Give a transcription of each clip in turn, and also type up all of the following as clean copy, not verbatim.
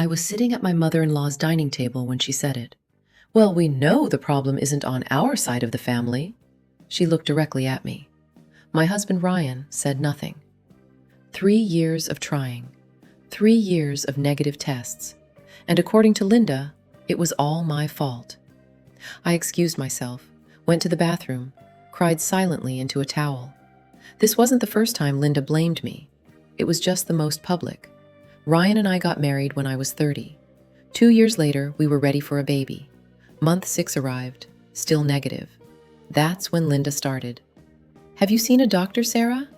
I was sitting at my mother-in-law's dining table when she said it. Well, we know the problem isn't on our side of the family. She looked directly at me. My husband Ryan said nothing. 3 years of trying. 3 years of negative tests. And according to Linda, it was all my fault. I excused myself, went to the bathroom, cried silently into a towel. This wasn't the first time Linda blamed me. It was just the most public. Ryan and I got married when I was 30. 2 years later, we were ready for a baby. Month 6 arrived, still negative. That's when Linda started. "Have you seen a doctor, Sarah?"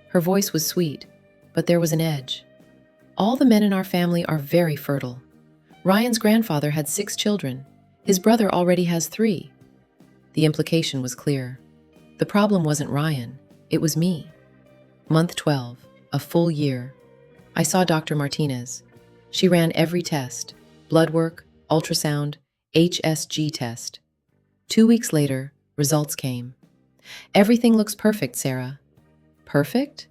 Her voice was sweet, but there was an edge. "All the men in our family are very fertile. Ryan's grandfather had 6 children. His brother already has 3. The implication was clear. The problem wasn't Ryan, it was me. Month 12, a full year. I saw Dr. Martinez. She ran every test, blood work, ultrasound, HSG test. 2 weeks later, results came. "Everything looks perfect, Sarah." "Perfect?"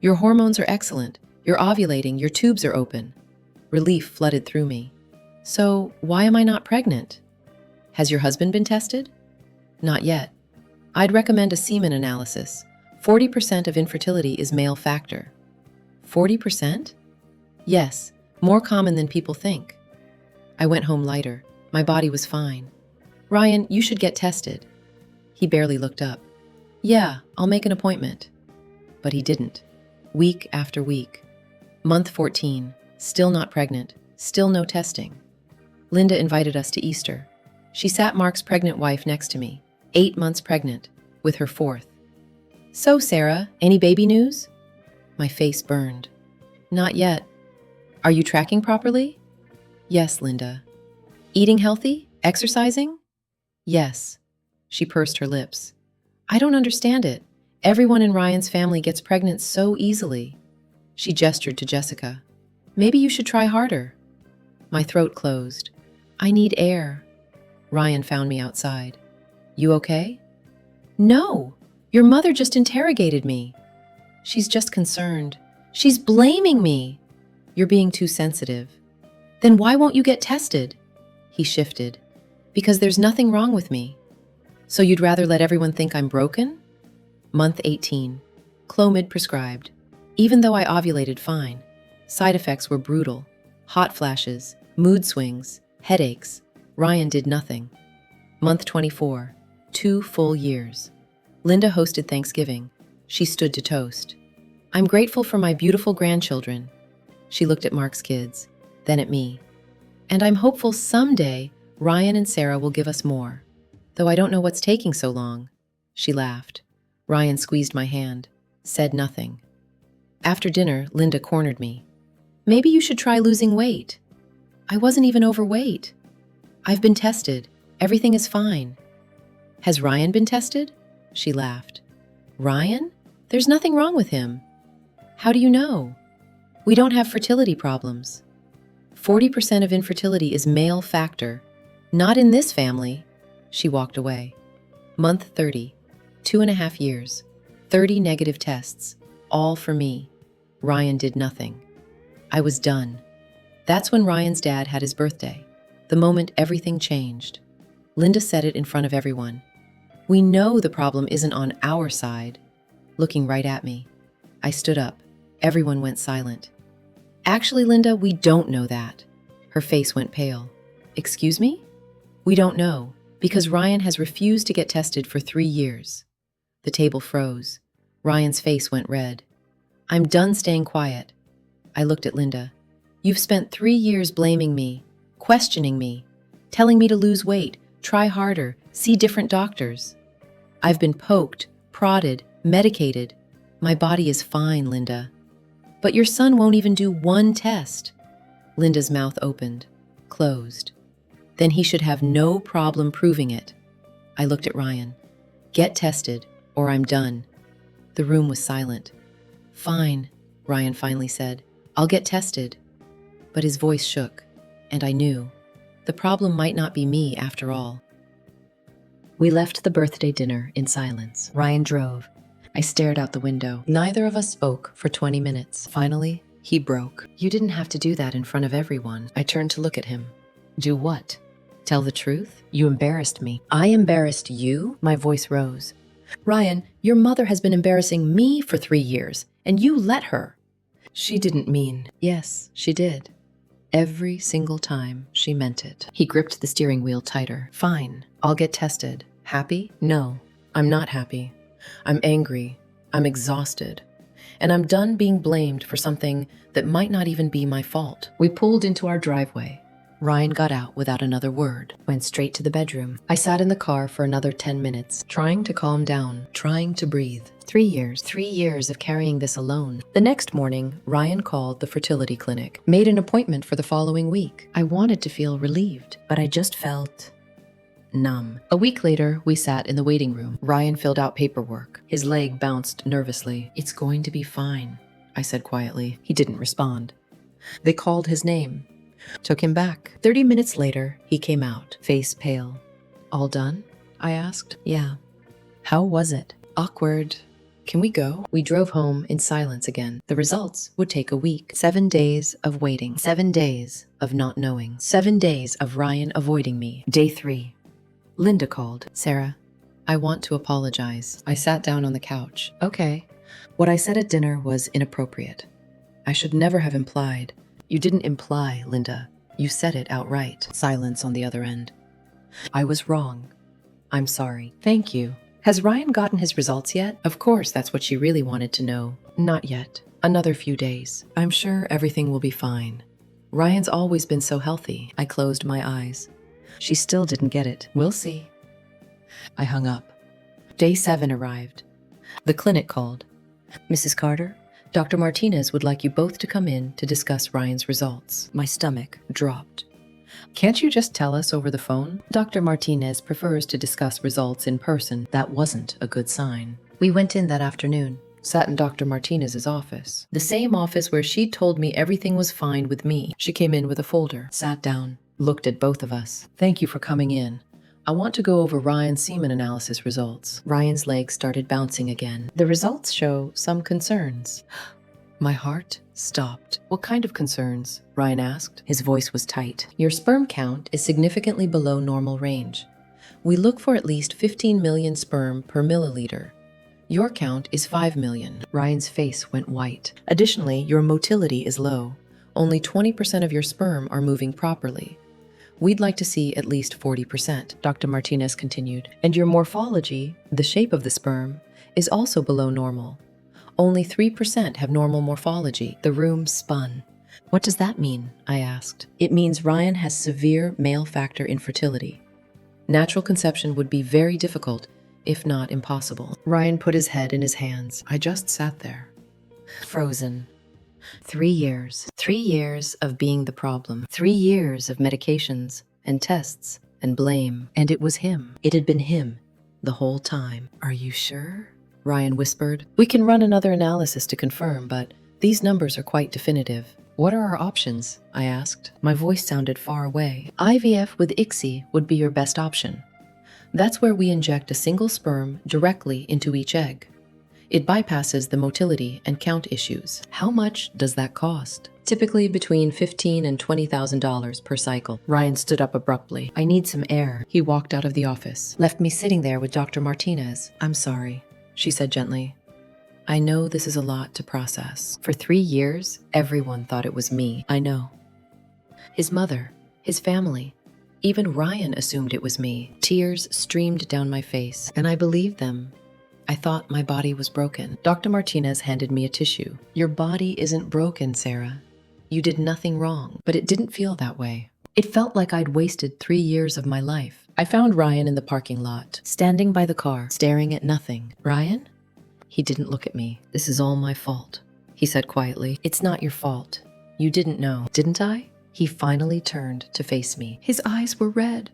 "Your hormones are excellent. You're ovulating, your tubes are open." Relief flooded through me. "So, why am I not pregnant?" "Has your husband been tested?" "Not yet. I'd recommend a semen analysis. 40% of infertility is male factor." 40%? Yes, more common than people think. I went home lighter. My body was fine. "Ryan, you should get tested." He barely looked up. "Yeah, I'll make an appointment." But he didn't. Week after week. Month 14, still not pregnant, still no testing. Linda invited us to Easter. She sat Mark's pregnant wife next to me, 8 months pregnant, with her 4th. "So, Sarah, any baby news?" My face burned. "Not yet." "Are you tracking properly?" "Yes, Linda." "Eating healthy? Exercising?" "Yes." She pursed her lips. "I don't understand it. Everyone in Ryan's family gets pregnant so easily." She gestured to Jessica. "Maybe you should try harder." My throat closed. "I need air." Ryan found me outside. "You okay?" "No. Your mother just interrogated me." "She's just concerned. She's blaming me." "You're being too sensitive." "Then why won't you get tested?" He shifted. "Because there's nothing wrong with me." "So you'd rather let everyone think I'm broken?" Month 18. Clomid prescribed. Even though I ovulated fine, side effects were brutal. Hot flashes, mood swings, headaches. Ryan did nothing. Month 24. 2 full years. Linda hosted Thanksgiving. She stood to toast. "I'm grateful for my beautiful grandchildren." She looked at Mark's kids, then at me. "And I'm hopeful someday Ryan and Sarah will give us more. Though I don't know what's taking so long." She laughed. Ryan squeezed my hand, said nothing. After dinner, Linda cornered me. "Maybe you should try losing weight." I wasn't even overweight. "I've been tested. Everything is fine." "Has Ryan been tested?" She laughed. "Ryan? There's nothing wrong with him." "How do you know?" "We don't have fertility problems." 40% of infertility is male factor. Not in this family." She walked away. Month 30. 2.5 years. 30 negative tests. All for me. Ryan did nothing. I was done. That's when Ryan's dad had his birthday. The moment everything changed. Linda said it in front of everyone. "We know the problem isn't on our side." Looking right at me. I stood up. Everyone went silent. "Actually, Linda, we don't know that." Her face went pale. "Excuse me?" "We don't know, because Ryan has refused to get tested for 3 years." The table froze. Ryan's face went red. "I'm done staying quiet." I looked at Linda. "You've spent 3 years blaming me, questioning me, telling me to lose weight, try harder, see different doctors. I've been poked, prodded, medicated. My body is fine, Linda." "But your son won't even do 1 test." Linda's mouth opened, closed. "Then he should have no problem proving it." I looked at Ryan. "Get tested, or I'm done." The room was silent. "Fine," Ryan finally said. "I'll get tested." But his voice shook, and I knew. The problem might not be me after all. We left the birthday dinner in silence. Ryan drove. I stared out the window. Neither of us spoke for 20 minutes. Finally, He broke. You didn't have to do that in front of everyone. I turned to look at him. Do what? Tell the truth? You embarrassed me. I embarrassed you? My voice rose. Ryan, your mother has been embarrassing me for 3 years, and you let her. She didn't mean. Yes, she did. Every single time she meant it. He gripped the steering wheel tighter. Fine, I'll get tested. Happy? No, I'm not happy. I'm angry. I'm exhausted. And I'm done being blamed for something that might not even be my fault. We pulled into our driveway. Ryan got out without another word, went straight to the bedroom. I sat in the car for another 10 minutes, trying to calm down, trying to breathe. 3 years of carrying this alone. The next morning, Ryan called the fertility clinic, made an appointment for the following week. I wanted to feel relieved, but I just felt numb. A week later, we sat in the waiting room. Ryan filled out paperwork. His leg bounced nervously. It's going to be fine, I said quietly. He didn't respond. They called his name. Took him back. 30 minutes later, he came out, face pale. All done? I asked. Yeah. How was it? Awkward. Can we go? We drove home in silence again. The results would take a week. 7 days of waiting. 7 days of not knowing. 7 days of Ryan avoiding me. Day 3. Linda called. Sarah, I want to apologize. I sat down on the couch. Okay. What I said at dinner was inappropriate. I should never have implied. You didn't imply, Linda. You said it outright. Silence on the other end. I was wrong. I'm sorry. Thank you. Has Ryan gotten his results yet? Of course, that's what she really wanted to know. Not yet. Another few days. I'm sure everything will be fine. Ryan's always been so healthy. I closed my eyes. She still didn't get it. We'll see. I hung up. Day 7 arrived. The clinic called. Mrs. Carter, Dr. Martinez would like you both to come in to discuss Ryan's results. My stomach dropped. Can't you just tell us over the phone? Dr. Martinez prefers to discuss results in person. That wasn't a good sign. We went in that afternoon, sat in Dr. Martinez's office. The same office where she told me everything was fine with me. She came in with a folder, sat down, looked at both of us. Thank you for coming in. I want to go over Ryan's semen analysis results. Ryan's legs started bouncing again. The results show some concerns. My heart stopped. What kind of concerns? Ryan asked. His voice was tight. Your sperm count is significantly below normal range. We look for at least 15 million sperm per milliliter. Your count is 5 million. Ryan's face went white. Additionally, your motility is low. Only 20% of your sperm are moving properly. We'd like to see at least 40%, Dr. Martinez continued. And your morphology, the shape of the sperm, is also below normal. Only 3% have normal morphology. The room spun. What does that mean? I asked. It means Ryan has severe male factor infertility. Natural conception would be very difficult, if not impossible. Ryan put his head in his hands. I just sat there, frozen. 3 years. 3 years of being the problem. 3 years of medications and tests and blame. And it was him. It had been him the whole time. Are you sure? Ryan whispered. We can run another analysis to confirm, but these numbers are quite definitive. What are our options? I asked. My voice sounded far away. IVF with ICSI would be your best option. That's where we inject a single sperm directly into each egg. It bypasses the motility and count issues. How much does that cost? Typically between $15,000 and $20,000 per cycle. Ryan stood up abruptly. I need some air. He walked out of the office, left me sitting there with Dr. Martinez. I'm sorry, she said gently. I know this is a lot to process. For 3 years, everyone thought it was me. I know. His mother, his family, even Ryan assumed it was me. Tears streamed down my face, and I believed them. I thought my body was broken. Dr. Martinez handed me a tissue. Your body isn't broken, Sarah. You did nothing wrong, but it didn't feel that way. It felt like I'd wasted 3 years of my life. I found Ryan in the parking lot, standing by the car, staring at nothing. Ryan? He didn't look at me. This is all my fault, he said quietly. It's not your fault. You didn't know, didn't I? He finally turned to face me. His eyes were red.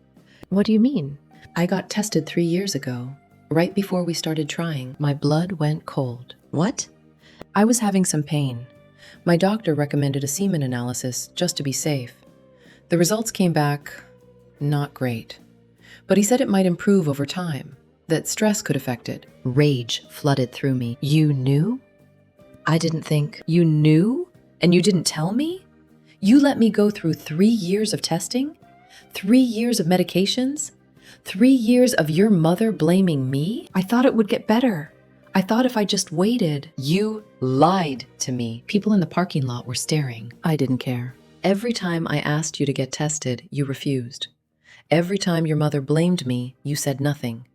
What do you mean? I got tested 3 years ago. Right before we started trying, my blood went cold. What? I was having some pain. My doctor recommended a semen analysis just to be safe. The results came back not great. But he said it might improve over time, that stress could affect it. Rage flooded through me. You knew? I didn't think. You knew? And you didn't tell me? You let me go through 3 years of testing? 3 years of medications? 3 years of your mother blaming me? I thought it would get better. I thought if I just waited. You lied to me. People in the parking lot were staring. I didn't care. Every time I asked you to get tested, you refused. Every time your mother blamed me, you said nothing.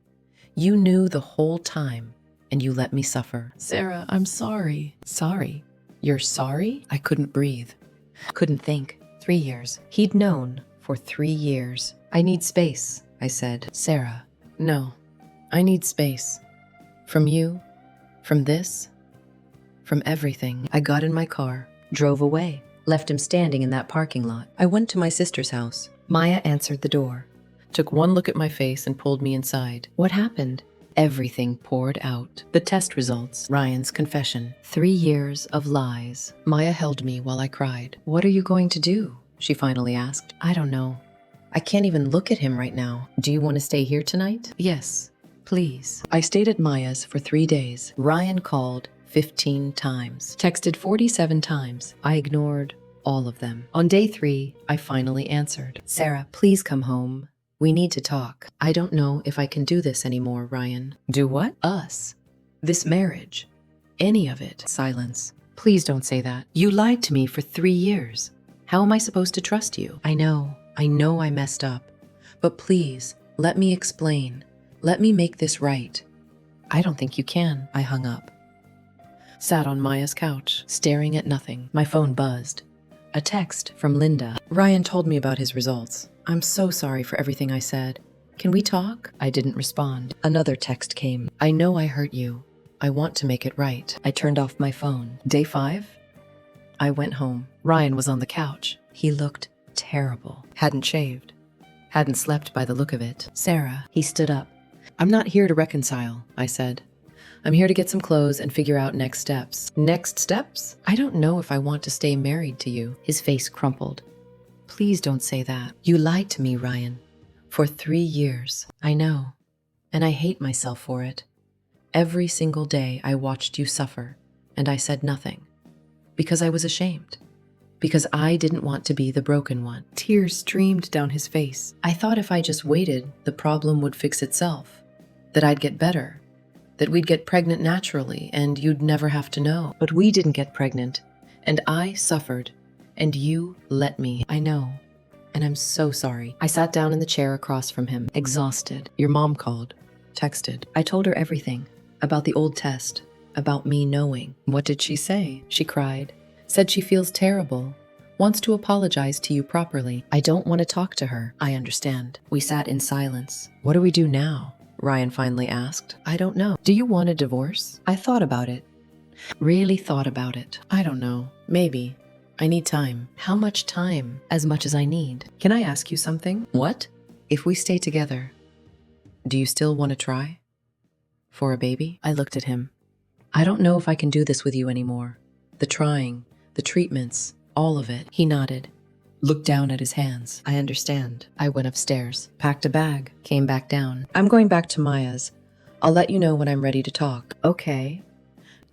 You knew the whole time, and you let me suffer. Sarah, I'm sorry. Sorry? You're sorry? I couldn't breathe. Couldn't think. 3 years. He'd known for 3 years. I need space, I said. Sarah, no. I need space. From you, from this, from everything. I got in my car, drove away, left him standing in that parking lot. I went to my sister's house. Maya answered the door, took one look at my face and pulled me inside. What happened? Everything poured out. The test results, Ryan's confession, 3 years of lies. Maya held me while I cried. What are you going to do? She finally asked. I don't know. I can't even look at him right now. Do you want to stay here tonight? Yes, please. I stayed at Maya's for 3 days. Ryan called 15 times, texted 47 times. I ignored all of them. On day 3, I finally answered. Sarah, please come home. We need to talk. I don't know if I can do this anymore, Ryan. Do what? Us. This marriage. Any of it. Silence. Please don't say that. You lied to me for 3 years. How am I supposed to trust you? I know I messed up. But please, let me explain. Let me make this right. I don't think you can. I hung up. Sat on Maya's couch, staring at nothing. My phone buzzed. A text from Linda. Ryan told me about his results. I'm so sorry for everything I said. Can we talk? I didn't respond. Another text came. I know I hurt you. I want to make it right. I turned off my phone. Day 5? I went home. Ryan was on the couch. He looked terrible. Hadn't shaved. Hadn't slept by the look of it. Sarah. He stood up. I'm not here to reconcile, I said. I'm here to get some clothes and figure out next steps. Next steps? I don't know if I want to stay married to you. His face crumpled. Please don't say that. You lied to me, Ryan. For 3 years. I know. And I hate myself for it. Every single day I watched you suffer, and I said nothing. Because I was ashamed. Because I didn't want to be the broken one. Tears streamed down his face. I thought if I just waited, the problem would fix itself. That I'd get better. That we'd get pregnant naturally, and you'd never have to know. But we didn't get pregnant, and I suffered. And you let me. I know. And I'm so sorry. I sat down in the chair across from him, exhausted. Your mom called, texted. I told her everything. About the old test. About me knowing. What did she say? She cried. Said she feels terrible. Wants to apologize to you properly. I don't want to talk to her. I understand. We sat in silence. What do we do now? Ryan finally asked. I don't know. Do you want a divorce? I thought about it. Really thought about it. I don't know. Maybe. I need time. How much time? As much as I need. Can I ask you something? What? If we stay together, do you still want to try? For a baby? I looked at him. I don't know if I can do this with you anymore. The trying, the treatments, all of it. He nodded. Looked down at his hands. I understand. I went upstairs, packed a bag, came back down. I'm going back to Maya's. I'll let you know when I'm ready to talk. Okay.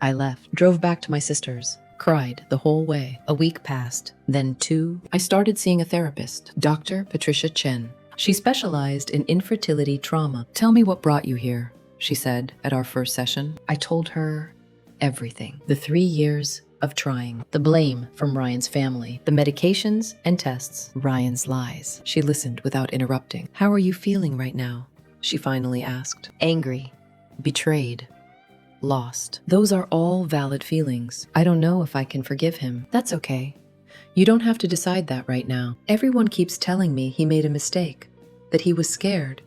I left, drove back to my sister's. Cried the whole way. A week passed, then 2. I started seeing a therapist, Dr. Patricia Chen. She specialized in infertility trauma. Tell me what brought you here, she said at our first session. I told her everything. The 3 years of trying, the blame from Ryan's family, the medications and tests, Ryan's lies. She listened without interrupting. How are you feeling right now? She finally asked. Angry, betrayed, lost. Those are all valid feelings. I don't know if I can forgive him. That's okay. You don't have to decide that right now. Everyone keeps telling me he made a mistake, that he was scared,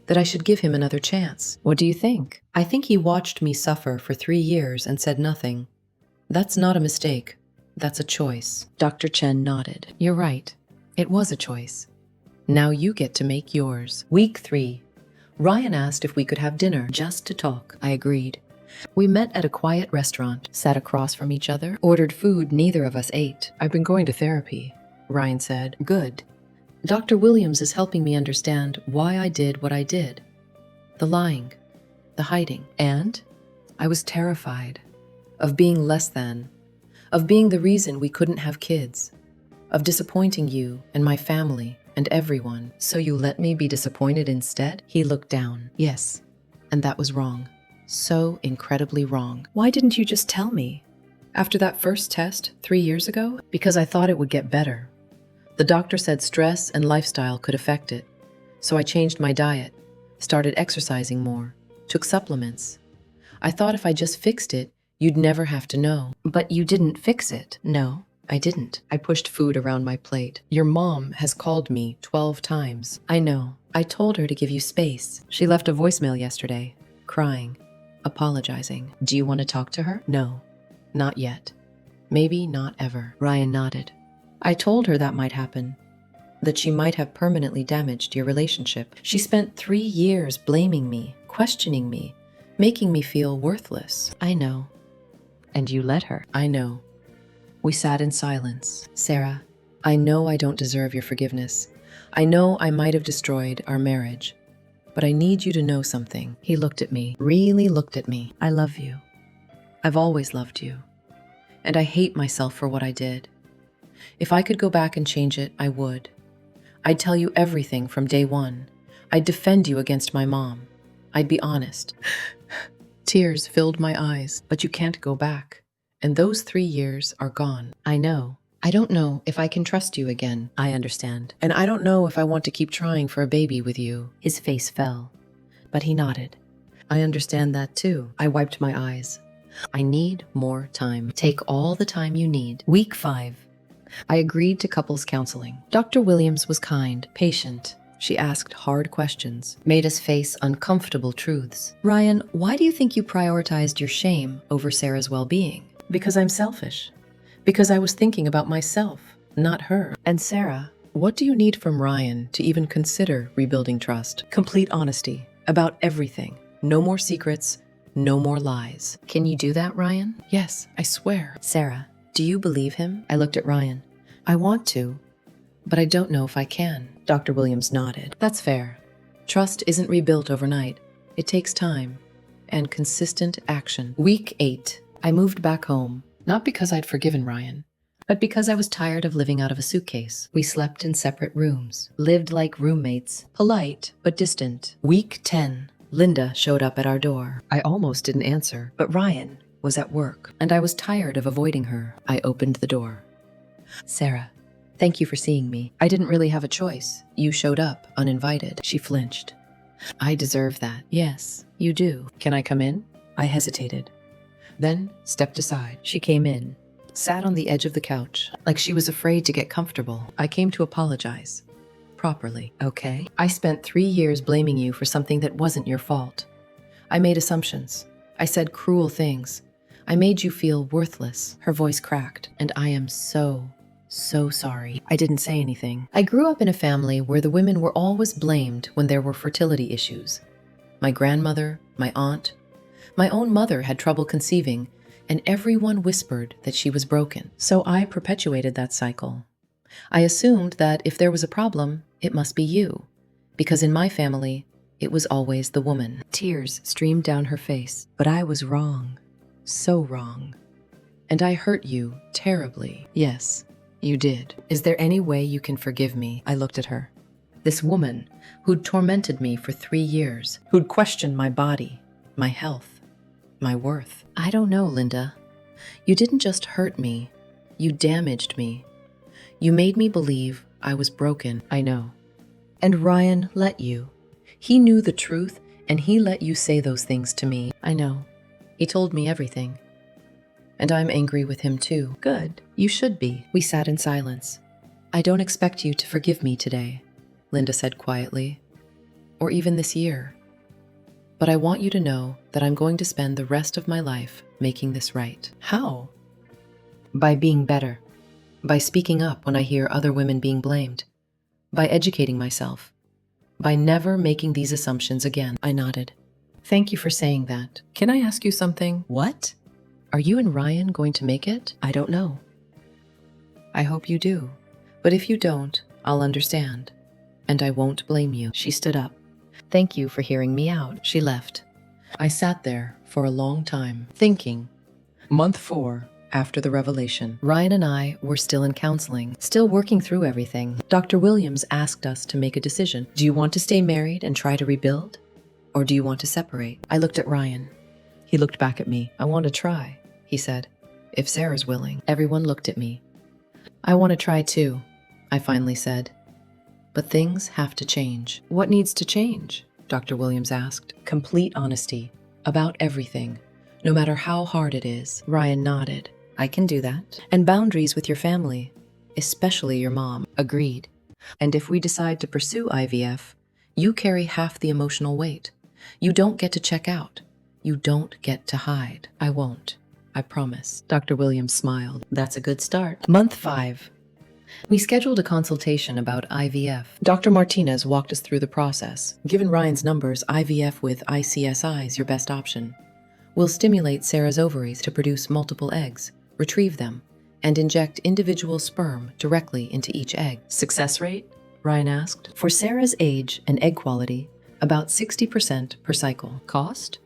that I should give him another chance. What do you think? I think he watched me suffer for 3 years and said nothing. That's not a mistake. That's a choice. Dr. Chen nodded. You're right. It was a choice. Now you get to make yours. Week 3. Ryan asked if we could have dinner just to talk. I agreed. We met at a quiet restaurant, sat across from each other, ordered food neither of us ate. I've been going to therapy, Ryan said. Good. Dr. Williams is helping me understand why I did what I did. The lying, the hiding, and I was terrified of being less than, of being the reason we couldn't have kids, of disappointing you and my family and everyone. So you let me be disappointed instead? He looked down. Yes, and that was wrong. So incredibly wrong. Why didn't you just tell me? After that first test 3 years ago? Because I thought it would get better. The doctor said stress and lifestyle could affect it. So I changed my diet, started exercising more, took supplements. I thought if I just fixed it, you'd never have to know. But you didn't fix it. No, I didn't. I pushed food around my plate. Your mom has called me 12 times. I know. I told her to give you space. She left a voicemail yesterday, crying, apologizing. Do you want to talk to her? No, not yet. Maybe not ever. Ryan nodded. I told her that might happen, that she might have permanently damaged your relationship. She spent 3 years blaming me, questioning me, making me feel worthless. I know. And you let her. I know. We sat in silence. Sarah, I know I don't deserve your forgiveness. I know I might have destroyed our marriage, but I need you to know something. He looked at me, really looked at me. I love you. I've always loved you. And I hate myself for what I did. If I could go back and change it, I would. I'd tell you everything from day one. I'd defend you against my mom. I'd be honest. Tears filled my eyes, but you can't go back. And those 3 years are gone. I know. I don't know if I can trust you again. I understand. And I don't know if I want to keep trying for a baby with you. His face fell, but he nodded. I understand that too. I wiped my eyes. I need more time. Take all the time you need. Week 5. I agreed to couples counseling. Dr. Williams was kind, patient. She asked hard questions, made us face uncomfortable truths. Ryan, why do you think you prioritized your shame over Sarah's well-being? Because I'm selfish. Because I was thinking about myself, not her. And Sarah, what do you need from Ryan to even consider rebuilding trust? Complete honesty about everything. No more secrets, no more lies. Can you do that, Ryan? Yes, I swear. Sarah, do you believe him? I looked at Ryan. I want to, but I don't know if I can. Dr. Williams nodded. That's fair. Trust isn't rebuilt overnight. It takes time and consistent action. Week 8. I moved back home, not because I'd forgiven Ryan, but because I was tired of living out of a suitcase. We slept in separate rooms, lived like roommates, polite but distant. Week 10. Linda showed up at our door. I almost didn't answer, but Ryan was at work, and I was tired of avoiding her. I opened the door. Sarah, thank you for seeing me. I didn't really have a choice. You showed up uninvited. She flinched. I deserve that. Yes, you do. Can I come in? I hesitated, then stepped aside. She came in, sat on the edge of the couch, like she was afraid to get comfortable. I came to apologize. Properly, okay? I spent 3 years blaming you for something that wasn't your fault. I made assumptions. I said cruel things. I made you feel worthless. Her voice cracked, and I am so sorry. I didn't say anything. I grew up in a family where the women were always blamed when there were fertility issues. My grandmother, my aunt, my own mother had trouble conceiving, and everyone whispered that she was broken. So I perpetuated that cycle. I assumed that if there was a problem, it must be you, because in my family, it was always the woman. Tears streamed down her face, but I was wrong. So wrong. And I hurt you terribly. Yes, you did. Is there any way you can forgive me? I looked at her. This woman who'd tormented me for 3 years, who'd questioned my body, my health, my worth. I don't know, Linda. You didn't just hurt me. You damaged me. You made me believe I was broken. I know. And Ryan let you. He knew the truth, and he let you say those things to me. I know. He told me everything. And I'm angry with him too. Good. You should be. We sat in silence. I don't expect you to forgive me today, Linda said quietly, or even this year. But I want you to know that I'm going to spend the rest of my life making this right. How? By being better. By speaking up when I hear other women being blamed. By educating myself. By never making these assumptions again. I nodded. Thank you for saying that. Can I ask you something? What? Are you and Ryan going to make it? I don't know. I hope you do. But if you don't, I'll understand. And I won't blame you. She stood up. Thank you for hearing me out. She left. I sat there for a long time, thinking. Month 4. after the revelation. Ryan and I were still in counseling, still working through everything. Dr. Williams asked us to make a decision. Do you want to stay married and try to rebuild? Or do you want to separate? I looked at Ryan. He looked back at me. I want to try, he said. If Sarah's willing. Everyone looked at me. I want to try too, I finally said. But things have to change. What needs to change? Dr. Williams asked. Complete honesty about everything, no matter how hard it is. Ryan nodded. I can do that. And boundaries with your family, especially your mom. Agreed. And if we decide to pursue IVF, you carry half the emotional weight. You don't get to check out. You don't get to hide. I won't. I promise. Dr. Williams smiled. That's a good start. Month 5. We scheduled a consultation about IVF. Dr. Martinez walked us through the process. Given Ryan's numbers, IVF with ICSI is your best option. We'll stimulate Sarah's ovaries to produce multiple eggs, retrieve them, and inject individual sperm directly into each egg. Success rate? Ryan asked. For Sarah's age and egg quality, about 60% per cycle. Cost?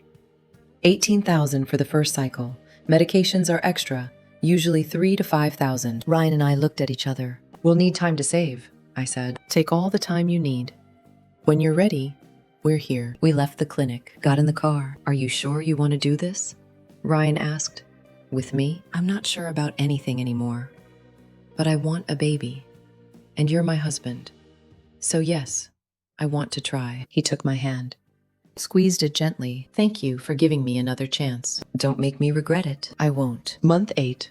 $18,000 for the first cycle. Medications are extra, usually $3,000 to $5,000. Ryan and I looked at each other. We'll need time to save, I said. Take all the time you need. When you're ready, we're here. We left the clinic, got in the car. Are you sure you want to do this? Ryan asked. With me? I'm not sure about anything anymore. But I want a baby. And you're my husband. So yes, I want to try. He took my hand. Squeezed it gently. Thank you for giving me another chance. Don't make me regret it. I won't. Month 8.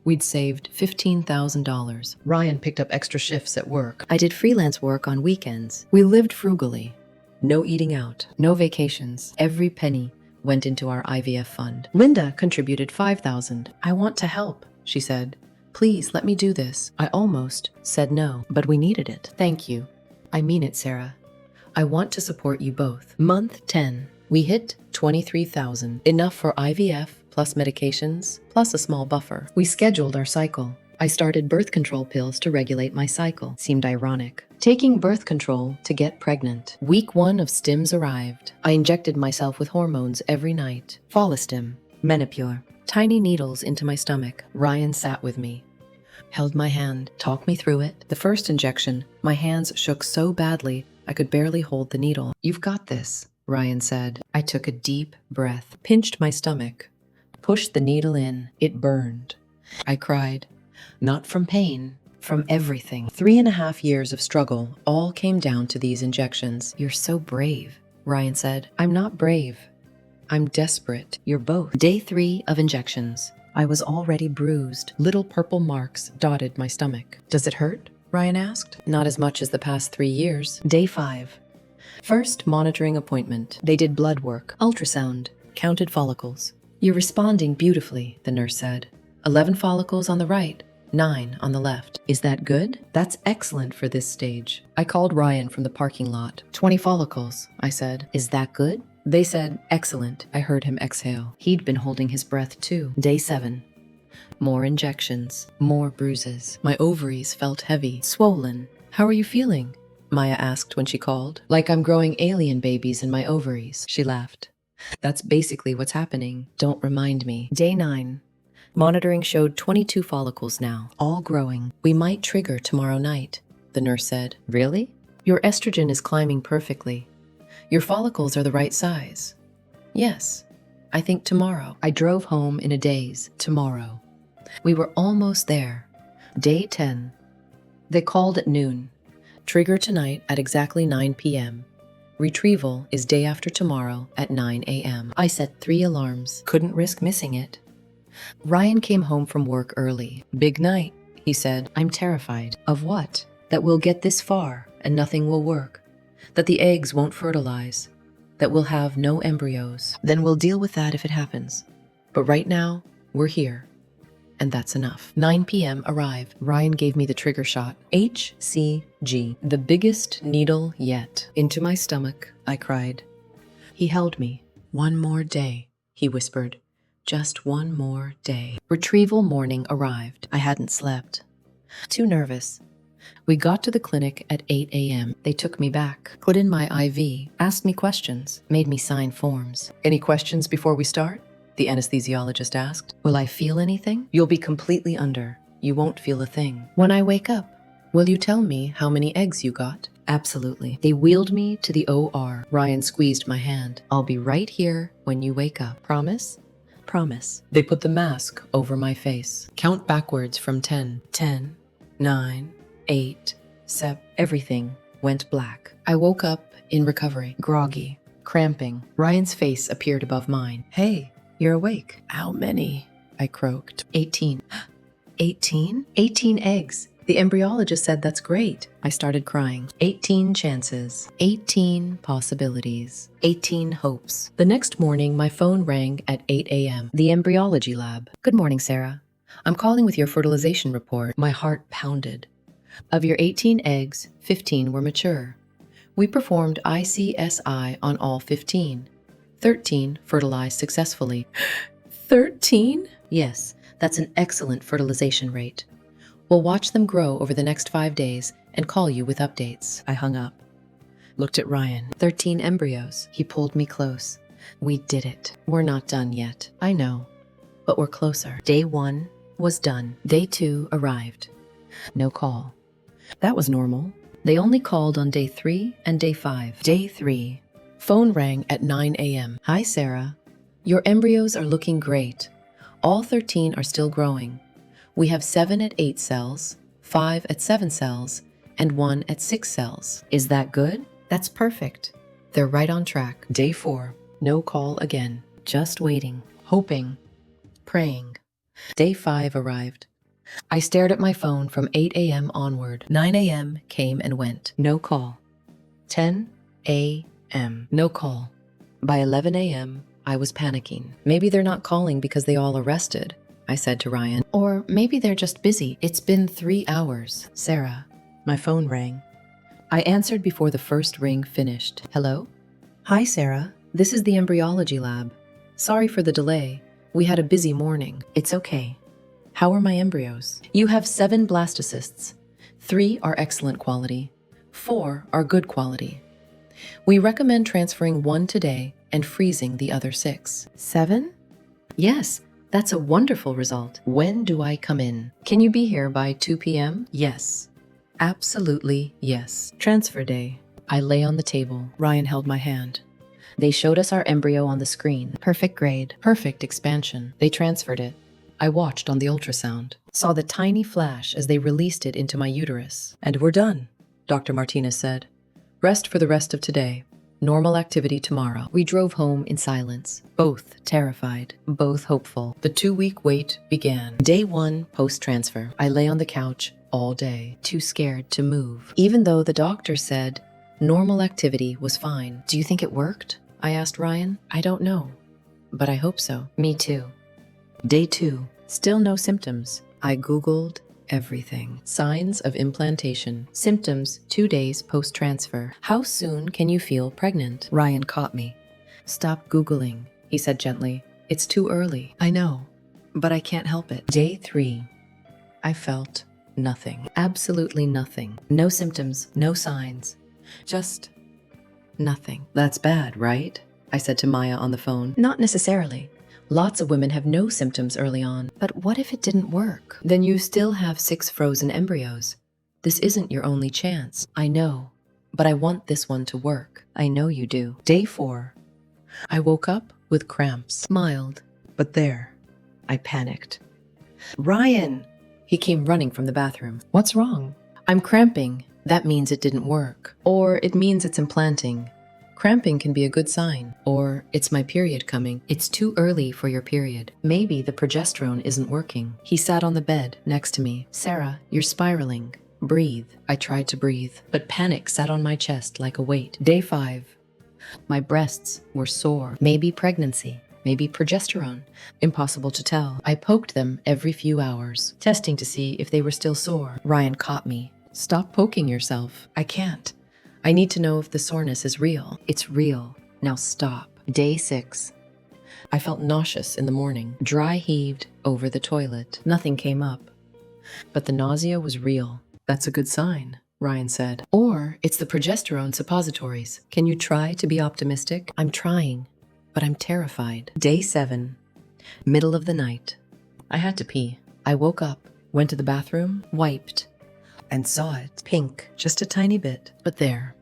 We'd saved $15,000. Ryan picked up extra shifts at work. I did freelance work on weekends. We lived frugally. No eating out, no vacations. Every penny went into our IVF fund. Linda contributed $5,000. I want to help, she said. Please let me do this. I almost said no, but we needed it. Thank you. I mean it, Sarah. I want to support you both. Month 10. We hit $23,000. Enough for IVF, plus medications, plus a small buffer. We scheduled our cycle. I started birth control pills to regulate my cycle. Seemed ironic. Taking birth control to get pregnant. Week 1 of stims arrived. I injected myself with hormones every night. Follistim, Menopur, tiny needles into my stomach. Ryan sat with me, held my hand, talked me through it. The first injection, my hands shook so badly I could barely hold the needle. You've got this, Ryan said. I took a deep breath, pinched my stomach, pushed the needle in. It burned. I cried. Not from pain, from everything. 3.5 years of struggle all came down to these injections. You're so brave, Ryan said. I'm not brave. I'm desperate. You're both. Day 3 of injections. I was already bruised. Little purple marks dotted my stomach. Does it hurt? Ryan asked. Not as much as the past 3 years. Day 5. First monitoring appointment. They did blood work, ultrasound, counted follicles. You're responding beautifully, the nurse said. 11 follicles on the right, 9 on the left. Is that good? That's excellent for this stage. I called Ryan from the parking lot. 20 follicles, I said. Is that good? They said, excellent. I heard him exhale. He'd been holding his breath too. Day 7. More injections, more bruises. My ovaries felt heavy, swollen. How are you feeling? Maya asked when she called. Like I'm growing alien babies in my ovaries, she laughed. That's basically what's happening. Don't remind me. Day 9. Monitoring showed 22 follicles now, all growing. We might trigger tomorrow night, the nurse said. Really? Your estrogen is climbing perfectly. Your follicles are the right size. Yes, I think tomorrow. I drove home in a daze. Tomorrow. We were almost there. Day 10. They called at noon. Trigger tonight at exactly 9 p.m. Retrieval is day after tomorrow at 9 a.m. I set 3 alarms. Couldn't risk missing it. Ryan came home from work early. Big night, he said. I'm terrified. Of what? That we'll get this far and nothing will work. That the eggs won't fertilize. That we'll have no embryos. Then we'll deal with that if it happens. But right now, we're here. And that's enough. 9 p.m. arrived. Ryan gave me the trigger shot. HCG. The biggest needle yet. Into my stomach, I cried. He held me. One more day, he whispered. Just one more day. Retrieval morning arrived. I hadn't slept. Too nervous. We got to the clinic at 8 a.m. They took me back, put in my IV, asked me questions, made me sign forms. Any questions before we start? the anesthesiologist asked. Will I feel anything? You'll be completely under. You won't feel a thing. When I wake up, will you tell me how many eggs you got? Absolutely. They wheeled me to the OR. Ryan squeezed my hand. I'll be right here when you wake up. Promise? Promise. They put the mask over my face. Count backwards from 10. 10, 9, 8, 7. Everything went black. I woke up in recovery, groggy, cramping. Ryan's face appeared above mine. Hey, you're awake. How many? I croaked. 18. 18? 18 eggs. The embryologist said that's great. I started crying. 18 chances, 18 possibilities, 18 hopes. The next morning, my phone rang at 8 a.m. The embryology lab. Good morning, Sarah. I'm calling with your fertilization report. My heart pounded. Of your 18 eggs, 15 were mature. We performed ICSI on all 15. 13 fertilized successfully. 13? Yes, that's an excellent fertilization rate. We'll watch them grow over the next 5 days and call you with updates. I hung up. Looked at Ryan. 13 embryos. He pulled me close. We did it. We're not done yet. I know, but we're closer. Day 1 was done. Day 2 arrived. No call. That was normal. They only called on day 3 and day 5. Day 3. Phone rang at 9 a.m. Hi, Sarah. Your embryos are looking great. All 13 are still growing. We have 7 at 8 cells, 5 at 7 cells, and 1 at 6 cells. Is that good? That's perfect. They're right on track. Day 4. No call again. Just waiting, hoping, praying. Day 5 arrived. I stared at my phone from 8 a.m. onward. 9 a.m. came and went. No call. 10 a.m. No call. By 11 a.m., I was panicking. Maybe they're not calling because they all arrested, I said to Ryan. Or maybe they're just busy. It's been 3 hours. Sarah. My phone rang. I answered before the first ring finished. Hello? Hi, Sarah. This is the embryology lab. Sorry for the delay. We had a busy morning. It's okay. How are my embryos? You have 7 blastocysts. 3 are excellent quality. 4 are good quality. We recommend transferring 1 today and freezing the other 6. 7? Yes. That's a wonderful result. When do I come in? Can you be here by 2 p.m.? Yes. Absolutely yes. Transfer day. I lay on the table. Ryan held my hand. They showed us our embryo on the screen. Perfect grade. Perfect expansion. They transferred it. I watched on the ultrasound. Saw the tiny flash as they released it into my uterus. And we're done, Dr. Martinez said. Rest for the rest of today. Normal activity tomorrow. We drove home in silence, both terrified, both hopeful. The 2-week wait began. Day 1 post-transfer. I lay on the couch all day, too scared to move. Even though the doctor said normal activity was fine. Do you think it worked? I asked Ryan. I don't know, but I hope so. Me too. Day 2. Still no symptoms. I Googled everything. Signs of implantation. Symptoms 2 days post-transfer. How soon can you feel pregnant? Ryan caught me. Stop Googling, he said gently. It's too early. I know, but I can't help it. Day 3. I felt nothing. Absolutely nothing. No symptoms, no signs. Just nothing. That's bad, right? I said to Maya on the phone. Not necessarily. Lots of women have no symptoms early on. But what if it didn't work? Then you still have 6 frozen embryos. This isn't your only chance. I know, but I want this one to work. I know you do. Day 4. I woke up with cramps. Mild, but there. I panicked. Ryan! He came running from the bathroom. What's wrong? I'm cramping. That means it didn't work. Or it means it's implanting. Cramping can be a good sign. Or it's my period coming. It's too early for your period. Maybe the progesterone isn't working. He sat on the bed next to me. Sarah, you're spiraling. Breathe. I tried to breathe, but panic sat on my chest like a weight. Day 5. My breasts were sore. Maybe pregnancy. Maybe progesterone. Impossible to tell. I poked them every few hours, testing to see if they were still sore. Ryan caught me. Stop poking yourself. I can't. I need to know if the soreness is real. It's real. Now stop. Day 6. I felt nauseous in the morning. Dry heaved over the toilet. Nothing came up. But the nausea was real. That's a good sign, Ryan said. Or it's the progesterone suppositories. Can you try to be optimistic? I'm trying, but I'm terrified. Day 7. Middle of the night. I had to pee. I woke up, went to the bathroom, wiped, and saw it. Pink, just a tiny bit. But there,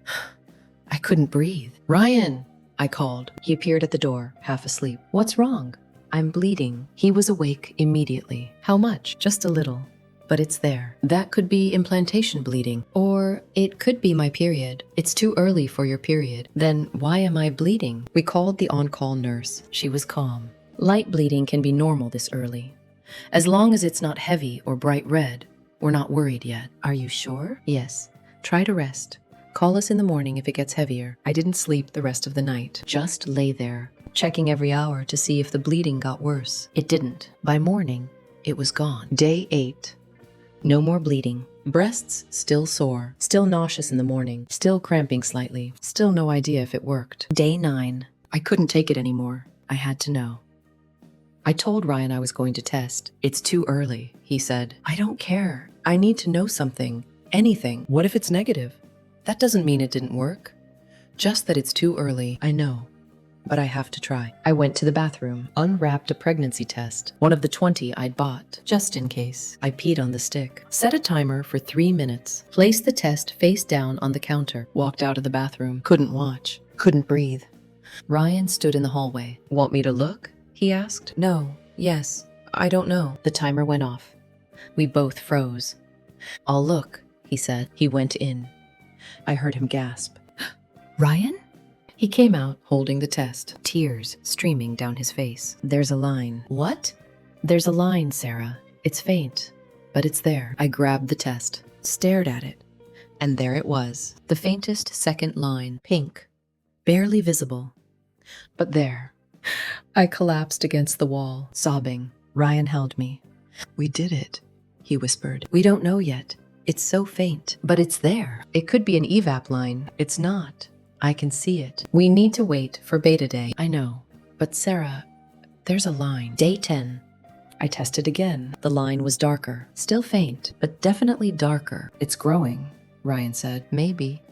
I couldn't breathe. Ryan, I called. He appeared at the door, half asleep. What's wrong? I'm bleeding. He was awake immediately. How much? Just a little. But it's there. That could be implantation bleeding. Or it could be my period. It's too early for your period. Then why am I bleeding? We called the on-call nurse. She was calm. Light bleeding can be normal this early. As long as it's not heavy or bright red, we're not worried yet. Are you sure? Yes. Try to rest. Call us in the morning if it gets heavier. I didn't sleep the rest of the night. Just lay there, checking every hour to see if the bleeding got worse. It didn't. By morning, it was gone. Day 8. No more bleeding. Breasts still sore. Still nauseous in the morning. Still cramping slightly. Still no idea if it worked. Day 9. I couldn't take it anymore. I had to know. I told Ryan I was going to test. It's too early, he said. I don't care. I need to know something. Anything. What if it's negative? That doesn't mean it didn't work. Just that it's too early. I know. But I have to try. I went to the bathroom, unwrapped a pregnancy test, one of the 20 I'd bought, just in case. I peed on the stick, set a timer for 3 minutes, placed the test face down on the counter, walked out of the bathroom, couldn't watch, couldn't breathe. Ryan stood in the hallway. Want me to look? He asked. No. Yes. I don't know. The timer went off. We both froze. I'll look, he said. He went in. I heard him gasp. Ryan? He came out holding the test, tears streaming down his face. There's a line. What? There's a line, Sarah. It's faint, but it's there. I grabbed the test, stared at it, and there it was. The faintest second line, pink, barely visible, but there. I collapsed against the wall, sobbing. Ryan held me. We did it, he whispered. We don't know yet. It's so faint, but it's there. It could be an evap line. It's not. I can see it. We need to wait for beta day. I know. But Sarah, there's a line. Day 10. I tested again. The line was darker. Still faint, but definitely darker. It's growing, Ryan said. Maybe.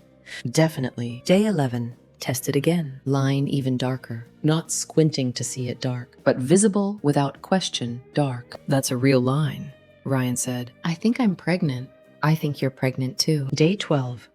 Definitely. Day 11. Tested again. Line even darker. Not squinting to see it dark, but visible without question, dark. That's a real line, Ryan said. I think I'm pregnant. I think you're pregnant too. Day 12.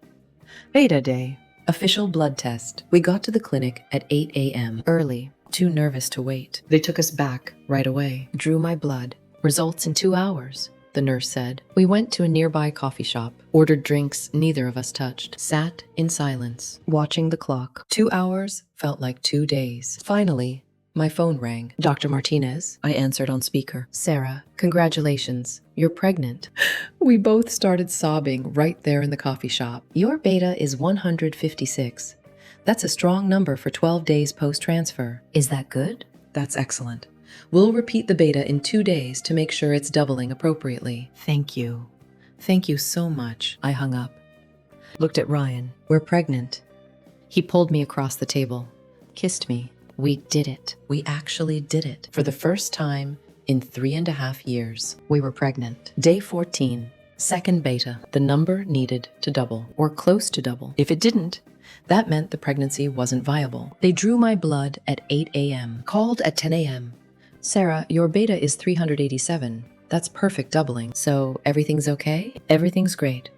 Beta day. Official blood test. We got to the clinic at 8 a.m. Early. Too nervous to wait. They took us back right away. Drew my blood. Results in 2 hours, the nurse said. We went to a nearby coffee shop. Ordered drinks neither of us touched. Sat in silence, watching the clock. 2 hours felt like 2 days. Finally, my phone rang. Dr. Martinez, I answered on speaker. Sarah, congratulations. You're pregnant. We both started sobbing right there in the coffee shop. Your beta is 156. That's a strong number for 12 days post-transfer. Is that good? That's excellent. We'll repeat the beta in 2 days to make sure it's doubling appropriately. Thank you. Thank you so much. I hung up. Looked at Ryan. We're pregnant. He pulled me across the table, kissed me. We did it. We actually did it. For the first time in 3.5 years, we were pregnant. Day 14, second beta. The number needed to double, or close to double. If it didn't, that meant the pregnancy wasn't viable. They drew my blood at 8 a.m., called at 10 a.m. Sarah, your beta is 387. That's perfect doubling. So everything's okay? Everything's great.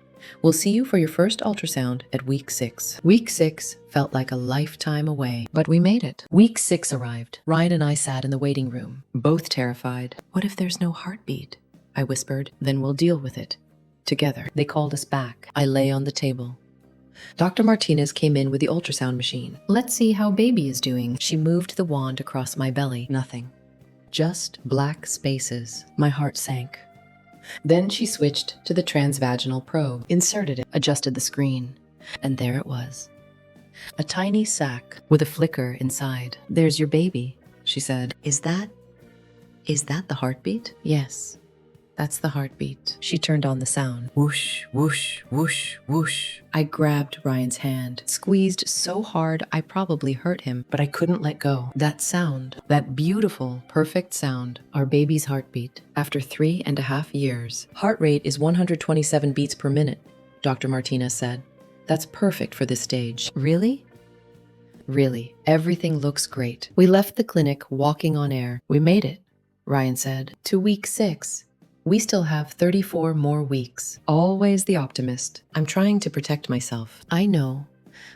We'll see you for your first ultrasound at week 6. Week 6 felt like a lifetime away, but we made it. Week 6 arrived. Ryan and I sat in the waiting room, both terrified. What if there's no heartbeat? I whispered. Then we'll deal with it. Together. They called us back. I lay on the table. Dr. Martinez came in with the ultrasound machine. Let's see how baby is doing. She moved the wand across my belly. Nothing. Just black spaces. My heart sank. Then she switched to the transvaginal probe, inserted it, adjusted the screen, and there it was. A tiny sac with a flicker inside. There's your baby, she said. Is that the heartbeat? Yes, that's the heartbeat. She turned on the sound. Whoosh, whoosh, whoosh, whoosh. I grabbed Ryan's hand, squeezed so hard I probably hurt him, but I couldn't let go. That sound, that beautiful, perfect sound, our baby's heartbeat. After 3.5 years, heart rate is 127 beats per minute, Dr. Martinez said. That's perfect for this stage. Really? Really. Everything looks great. We left the clinic walking on air. We made it. Ryan said, to week 6. We still have 34 more weeks. Always the optimist. I'm trying to protect myself. I know.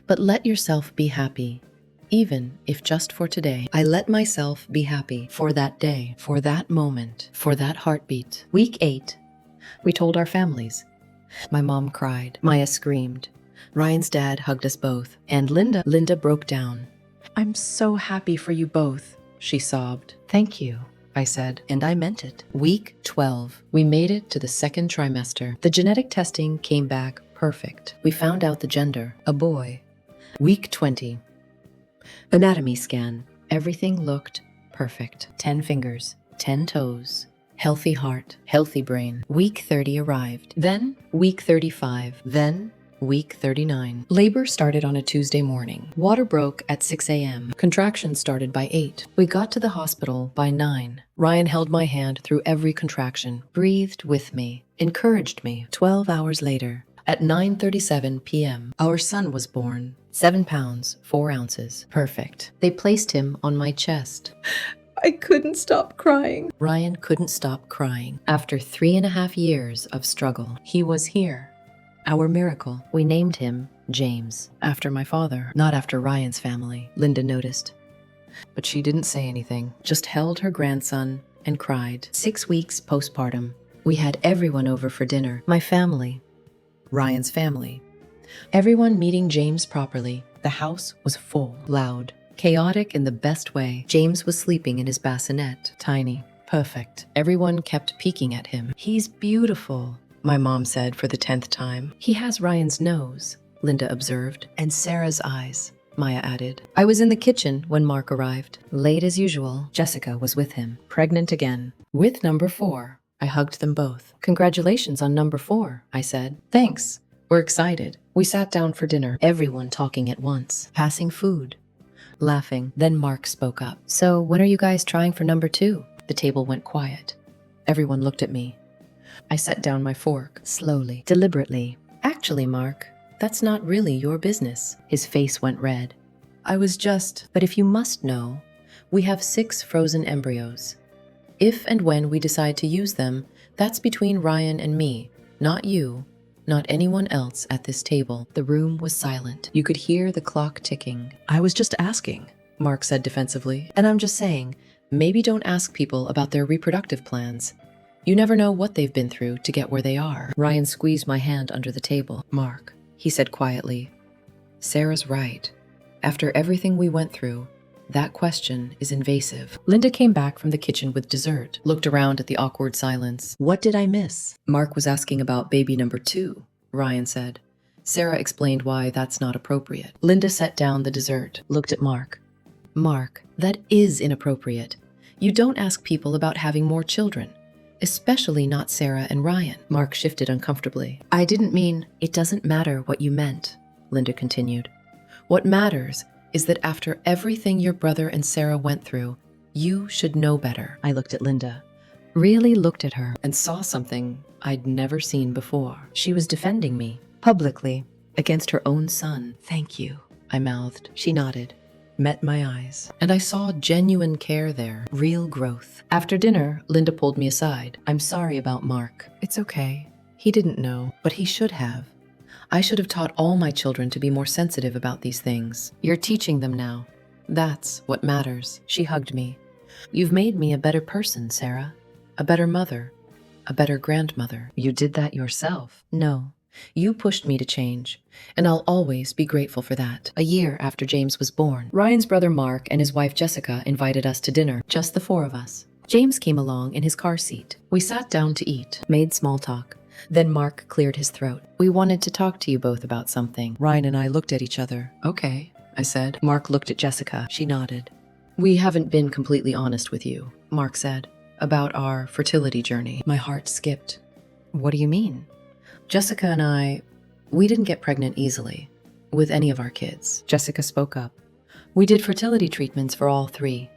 But let yourself be happy. Even if just for today. I let myself be happy for that day, for that moment, for that heartbeat. Week 8. We told our families. My mom cried. Maya screamed. Ryan's dad hugged us both. And Linda broke down. I'm so happy for you both, she sobbed. Thank you, I said, and I meant it. Week 12. We made it to the second trimester. The genetic testing came back perfect. We found out the gender, a boy. Week 20. Anatomy scan. Everything looked perfect. 10 fingers, 10 toes, healthy heart, healthy brain. Week 30 arrived. Then week 35. Then week 39. Labor started on a Tuesday morning. Water broke at 6 a.m. Contractions started by 8. We got to the hospital by 9. Ryan held my hand through every contraction, breathed with me, encouraged me. 12 hours later, at 9:37 p.m., our son was born. 7 pounds, 4 ounces. Perfect. They placed him on my chest. I couldn't stop crying. Ryan couldn't stop crying. After 3.5 years of struggle, he was here. Our miracle. We named him James, after my father, not after Ryan's family, Linda noticed. But she didn't say anything, just held her grandson and cried. 6 weeks postpartum. We had everyone over for dinner. My family. Ryan's family. Everyone meeting James properly. The house was full, loud, chaotic in the best way. James was sleeping in his bassinet, tiny, perfect. Everyone kept peeking at him. He's beautiful, my mom said for the 10th time. He has Ryan's nose, Linda observed, and Sarah's eyes, Maya added. I was in the kitchen when Mark arrived. Late as usual, Jessica was with him, pregnant again, with number 4. I hugged them both. Congratulations on number 4, I said. Thanks. We're excited. We sat down for dinner, everyone talking at once, passing food, laughing. Then Mark spoke up. So when are you guys trying for number 2? The table went quiet. Everyone looked at me. I set down my fork, slowly, deliberately. Actually, Mark, that's not really your business. His face went red. But if you must know, we have 6 frozen embryos. If and when we decide to use them, that's between Ryan and me, not you, not anyone else at this table. The room was silent. You could hear the clock ticking. I was just asking, Mark said defensively. And I'm just saying, maybe don't ask people about their reproductive plans. You never know what they've been through to get where they are. Ryan squeezed my hand under the table. Mark, he said quietly, Sarah's right. After everything we went through, that question is invasive. Linda came back from the kitchen with dessert, looked around at the awkward silence. What did I miss? Mark was asking about baby number 2, Ryan said. Sarah explained why that's not appropriate. Linda set down the dessert, looked at Mark. Mark, that is inappropriate. You don't ask people about having more children, especially not Sarah and Ryan. Mark shifted uncomfortably. I didn't mean, it doesn't matter what you meant, Linda continued. What matters is that after everything your brother and Sarah went through, you should know better. I looked at Linda, really looked at her, and saw something I'd never seen before. She was defending me, publicly, against her own son. Thank you, I mouthed. She nodded, met my eyes, and I saw genuine care there, real growth. After dinner, Linda pulled me aside. I'm sorry about Mark. It's okay. He didn't know, but he should have. I should have taught all my children to be more sensitive about these things. You're teaching them now. That's what matters. She hugged me. You've made me a better person, Sarah. A better mother. A better grandmother. You did that yourself. No, you pushed me to change, and I'll always be grateful for that. A year after James was born, Ryan's brother Mark and his wife Jessica invited us to dinner, just the 4 of us. James came along in his car seat. We sat down to eat, made small talk. Then Mark cleared his throat. We wanted to talk to you both about something. Ryan and I looked at each other. Okay, I said. Mark looked at Jessica. She nodded. We haven't been completely honest with you, Mark said, about our fertility journey. My heart skipped. What do you mean? Jessica and we didn't get pregnant easily with any of our kids. Jessica spoke up. We did fertility treatments for all 3.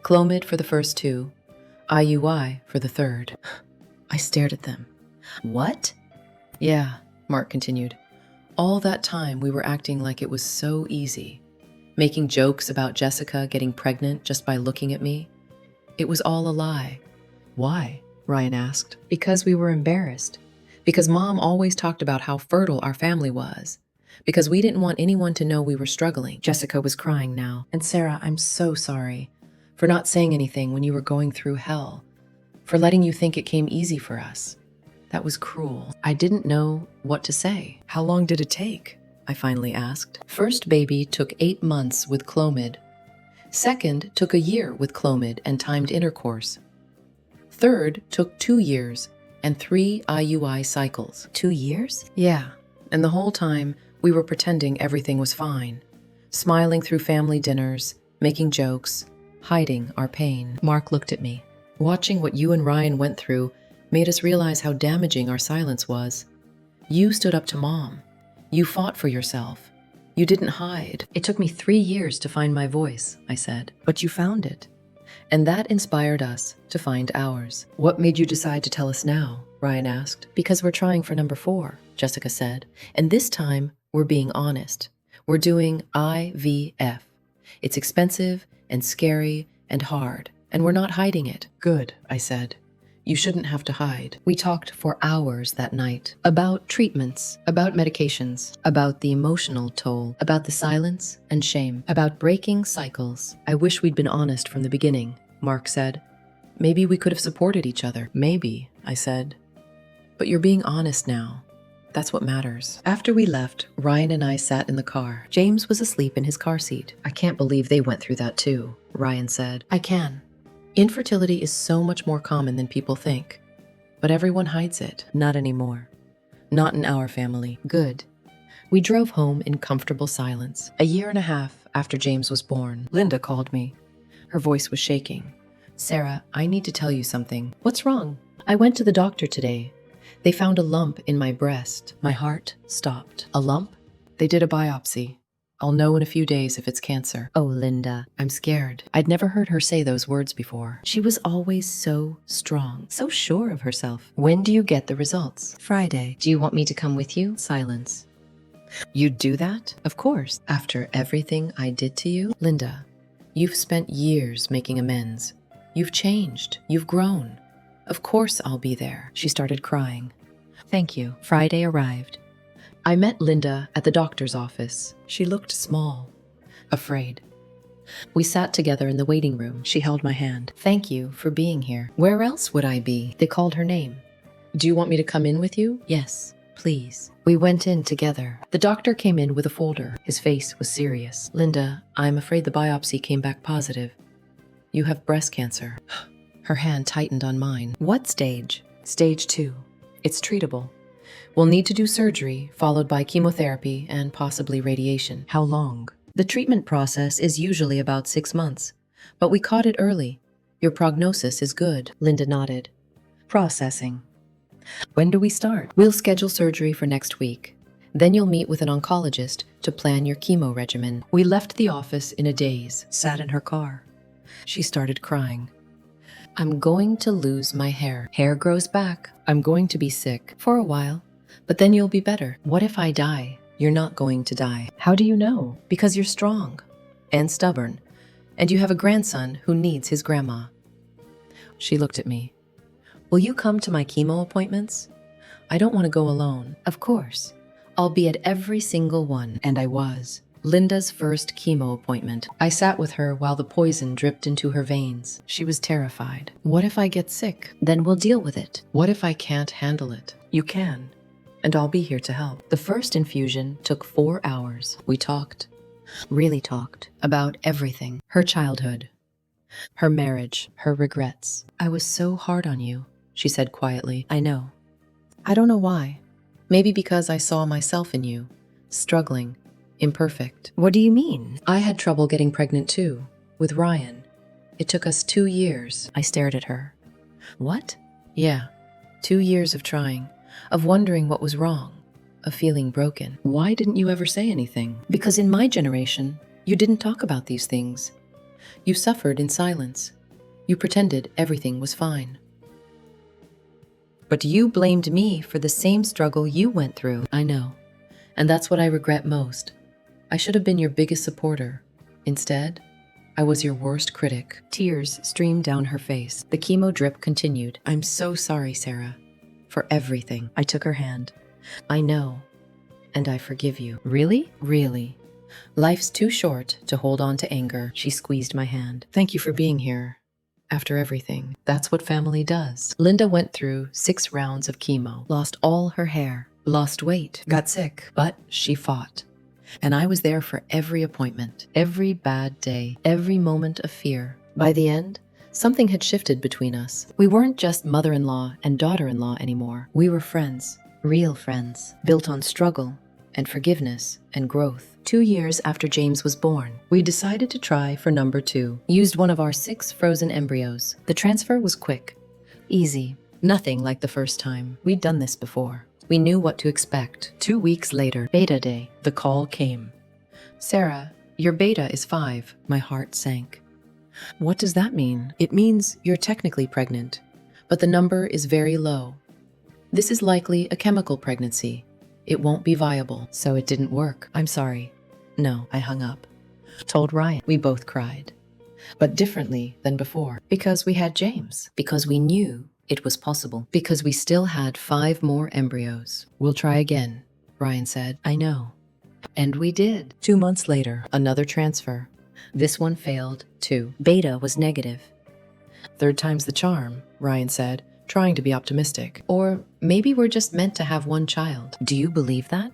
Clomid for the first 2, IUI for the 3rd. I stared at them. What? Yeah, Mark continued. All that time we were acting like it was so easy, making jokes about Jessica getting pregnant just by looking at me. It was all a lie. Why? Ryan asked. Because we were embarrassed. Because Mom always talked about how fertile our family was. Because we didn't want anyone to know we were struggling. Jessica was crying now. And Sarah, I'm so sorry for not saying anything when you were going through hell. For letting you think it came easy for us. That was cruel. I didn't know what to say. How long did it take? I finally asked. First baby took 8 months with Clomid. Second took a year with Clomid and timed intercourse. Third took 2 years and 3 IUI cycles. 2 years? Yeah, and the whole time we were pretending everything was fine. Smiling through family dinners, making jokes, hiding our pain. Mark looked at me. Watching what you and Ryan went through made us realize how damaging our silence was. You stood up to Mom. You fought for yourself. You didn't hide. It took me 3 years to find my voice, I said. But you found it. And that inspired us to find ours. What made you decide to tell us now? Ryan asked. Because we're trying for number 4, Jessica said. And this time, we're being honest. We're doing IVF. It's expensive and scary and hard. And we're not hiding it. Good, I said. You shouldn't have to hide. We talked for hours that night about treatments, about medications, about the emotional toll, about the silence and shame, about breaking cycles. I wish we'd been honest from the beginning, Mark said. Maybe we could have supported each other. Maybe, I said. But you're being honest now. That's what matters. After we left, Ryan and I sat in the car. James was asleep in his car seat. I can't believe they went through that too, Ryan said. I can. Infertility is so much more common than people think. But everyone hides it. Not anymore. Not in our family. Good. We drove home in comfortable silence. A year and a half after James was born, Linda called me. Her voice was shaking. Sarah, I need to tell you something. What's wrong? I went to the doctor today. They found a lump in my breast. My heart stopped. A lump? They did a biopsy. I'll know in a few days if it's cancer. Oh, Linda. I'm scared. I'd never heard her say those words before. She was always so strong, so sure of herself. When do you get the results? Friday. Do you want me to come with you? Silence. You'd do that? Of course. After everything I did to you? Linda, you've spent years making amends. You've changed. You've grown. Of course I'll be there. She started crying. Thank you. Friday arrived. I met Linda at the doctor's office. She looked small, afraid. We sat together in the waiting room. She held my hand. Thank you for being here. Where else would I be? They called her name. Do you want me to come in with you? Yes, please. We went in together. The doctor came in with a folder. His face was serious. Linda, I'm afraid the biopsy came back positive. You have breast cancer. Her hand tightened on mine. What stage? Stage 2. It's treatable. We'll need to do surgery, followed by chemotherapy and possibly radiation. How long? The treatment process is usually about 6 months, but we caught it early. Your prognosis is good. Linda nodded. Processing. When do we start? We'll schedule surgery for next week. Then you'll meet with an oncologist to plan your chemo regimen. We left the office in a daze, sat in her car. She started crying. I'm going to lose my hair. Hair grows back. I'm going to be sick for a while. But then you'll be better. What if I die? You're not going to die. How do you know? Because you're strong and stubborn, and you have a grandson who needs his grandma. She looked at me. Will you come to my chemo appointments? I don't want to go alone. Of course. I'll be at every single one. And I was. Linda's first chemo appointment. I sat with her while the poison dripped into her veins. She was terrified. What if I get sick? Then we'll deal with it. What if I can't handle it? You can. And I'll be here to help. The first infusion took 4 hours. We talked, really talked, about everything. Her childhood, her marriage, her regrets. I was so hard on you, she said quietly. I know. I don't know why. Maybe because I saw myself in you, struggling, imperfect. What do you mean? I had trouble getting pregnant too, with Ryan. It took us 2 years. I stared at her. What? Yeah, 2 years of trying. Of wondering what was wrong, of feeling broken. Why didn't you ever say anything? Because in my generation, you didn't talk about these things. You suffered in silence. You pretended everything was fine. But you blamed me for the same struggle you went through. I know, and that's what I regret most. I should have been your biggest supporter. Instead, I was your worst critic. Tears streamed down her face. The chemo drip continued. I'm so sorry, Sarah, for everything. I took her hand. I know, and I forgive you. Really? Really. Life's too short to hold on to anger. She squeezed my hand. Thank you for being here. After everything, that's what family does. Linda went through 6 rounds of chemo, lost all her hair, lost weight, got sick, but she fought. And I was there for every appointment, every bad day, every moment of fear. By the end, something had shifted between us. We weren't just mother-in-law and daughter-in-law anymore. We were friends, real friends, built on struggle and forgiveness and growth. 2 years after James was born, we decided to try for number 2. Used one of our 6 frozen embryos. The transfer was quick, easy, nothing like the first time. We'd done this before. We knew what to expect. 2 weeks later, beta day, the call came. Sarah, your beta is 5. My heart sank. What does that mean? It means you're technically pregnant, but the number is very low. This is likely a chemical pregnancy. It won't be viable. So it didn't work. I'm sorry. No, I hung up. Told Ryan. We both cried. But differently than before. Because we had James. Because we knew it was possible. Because we still had 5 more embryos. We'll try again, Ryan said. I know. And we did. 2 months later, another transfer. This one failed, too. Beta was negative. 3rd time's the charm, Ryan said, trying to be optimistic. Or maybe we're just meant to have 1 child. Do you believe that?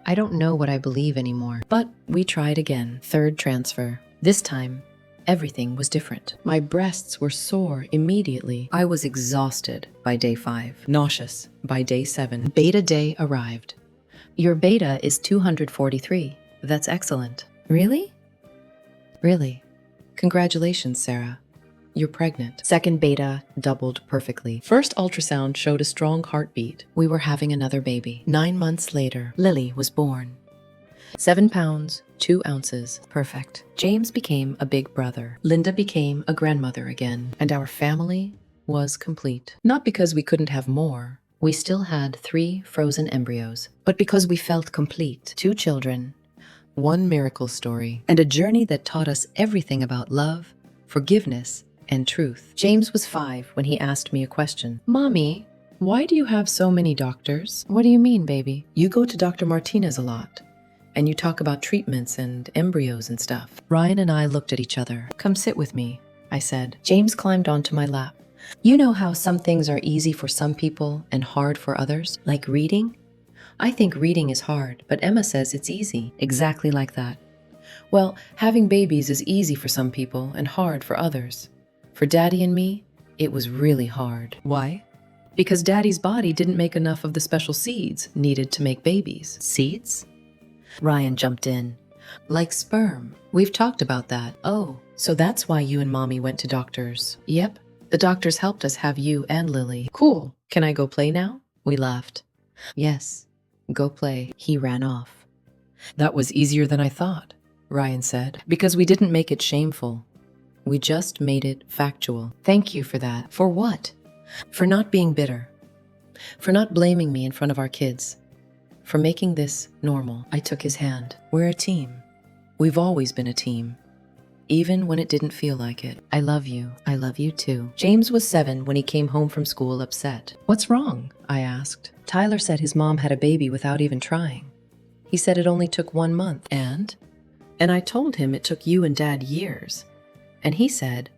I don't know what I believe anymore. But we tried again. 3rd transfer. This time, everything was different. My breasts were sore immediately. I was exhausted by day 5. Nauseous by day 7. Beta day arrived. Your beta is 243. That's excellent. Really? Really. Congratulations, Sarah. You're pregnant. 2nd beta doubled perfectly. 1st ultrasound showed a strong heartbeat. We were having another baby. 9 months later, Lily was born. 7 pounds, 2 ounces. Perfect. James became a big brother. Linda became a grandmother again. And our family was complete. Not because we couldn't have more. We still had 3 frozen embryos. But because we felt complete. 2 children, 1 miracle story, and a journey that taught us everything about love, forgiveness, and truth. James was 5 when he asked me a question. Mommy, why do you have so many doctors? What do you mean, baby? You go to Dr. Martinez a lot, and you talk about treatments and embryos and stuff. Ryan and I looked at each other. Come sit with me, I said. James climbed onto my lap. You know how some things are easy for some people and hard for others? Like reading? I think reading is hard, but Emma says it's easy. Exactly like that. Well, having babies is easy for some people and hard for others. For Daddy and me, it was really hard. Why? Because Daddy's body didn't make enough of the special seeds needed to make babies. Seeds? Ryan jumped in. Like sperm. We've talked about that. Oh, so that's why you and Mommy went to doctors. Yep. The doctors helped us have you and Lily. Cool. Can I go play now? We laughed. Yes. Go play. He ran off. That was easier than I thought, Ryan said, because we didn't make it shameful. We just made it factual. Thank you for that. For what? For not being bitter. For not blaming me in front of our kids. For making this normal. I took his hand. We're a team. We've always been a team. Even when it didn't feel like it. I love you. I love you too. James was 7 when he came home from school upset. What's wrong? I asked. Tyler said his mom had a baby without even trying. He said it only took 1 month. And I told him it took you and Dad years. And he said,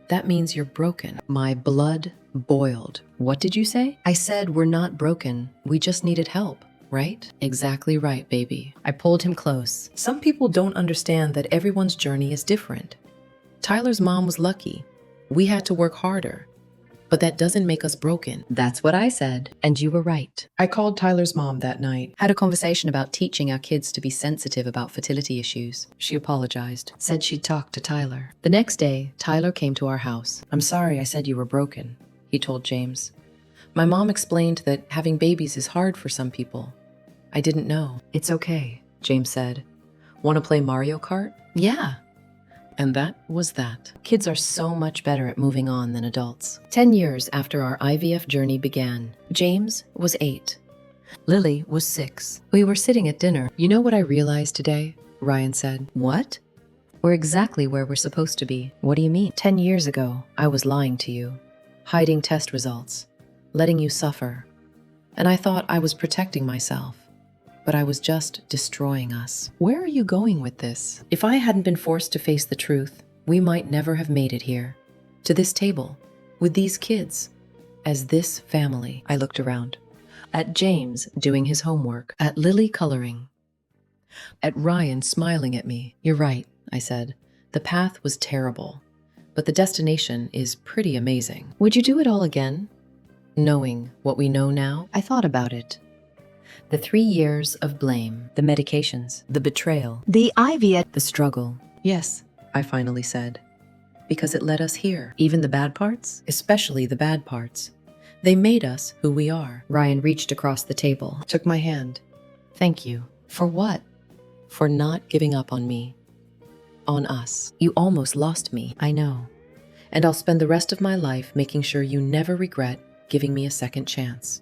that means you're broken. My blood boiled. What did you say? I said we're not broken. We just needed help, right? Exactly right, baby. I pulled him close. Some people don't understand that everyone's journey is different. Tyler's mom was lucky. We had to work harder. But that doesn't make us broken. That's what I said, and you were right. I called Tyler's mom that night, had a conversation about teaching our kids to be sensitive about fertility issues. She apologized, said she'd talk to Tyler. The next day, Tyler came to our house. I'm sorry I said you were broken, he told James. My mom explained that having babies is hard for some people. I didn't know. It's okay, James said. Want to play Mario Kart? Yeah. And that was that. Kids are so much better at moving on than adults. 10 years after our IVF journey began, James was 8. Lily was 6. We were sitting at dinner. You know what I realized today? Ryan said. What? We're exactly where we're supposed to be. What do you mean? 10 years ago, I was lying to you, hiding test results, letting you suffer. And I thought I was protecting myself, but I was just destroying us. Where are you going with this? If I hadn't been forced to face the truth, we might never have made it here, to this table, with these kids, as this family. I looked around, at James doing his homework, at Lily coloring, at Ryan smiling at me. You're right, I said. The path was terrible, but the destination is pretty amazing. Would you do it all again? Knowing what we know now? I thought about it. The 3 years of blame, the medications, the betrayal, The IVF. the struggle. Yes, I finally said. Because it led us here. Even the bad parts? Especially the bad parts. They made us who we are. Ryan reached across the table, took my hand. Thank you. For what? For not giving up on me. On us. You almost lost me, I know. And I'll spend the rest of my life making sure you never regret giving me a second chance.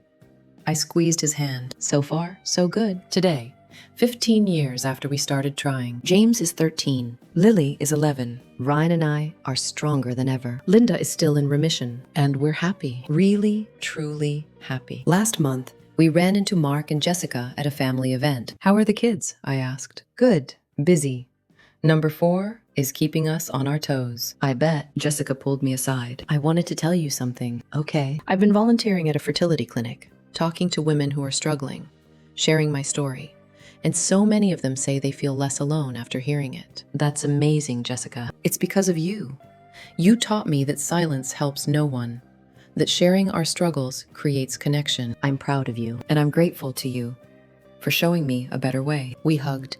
I squeezed his hand. So far, so good. Today, 15 years after we started trying. James is 13. Lily is 11. Ryan and I are stronger than ever. Linda is still in remission. And we're happy. Really, truly happy. Last month, we ran into Mark and Jessica at a family event. How are the kids? I asked. Good. Busy. Number 4 is keeping us on our toes. I bet. Jessica pulled me aside. I wanted to tell you something. Okay. I've been volunteering at a fertility clinic, talking to women who are struggling, sharing my story. And so many of them say they feel less alone after hearing it. That's amazing, Jessica. It's because of you. You taught me that silence helps no one, that sharing our struggles creates connection. I'm proud of you, and I'm grateful to you for showing me a better way. We hugged.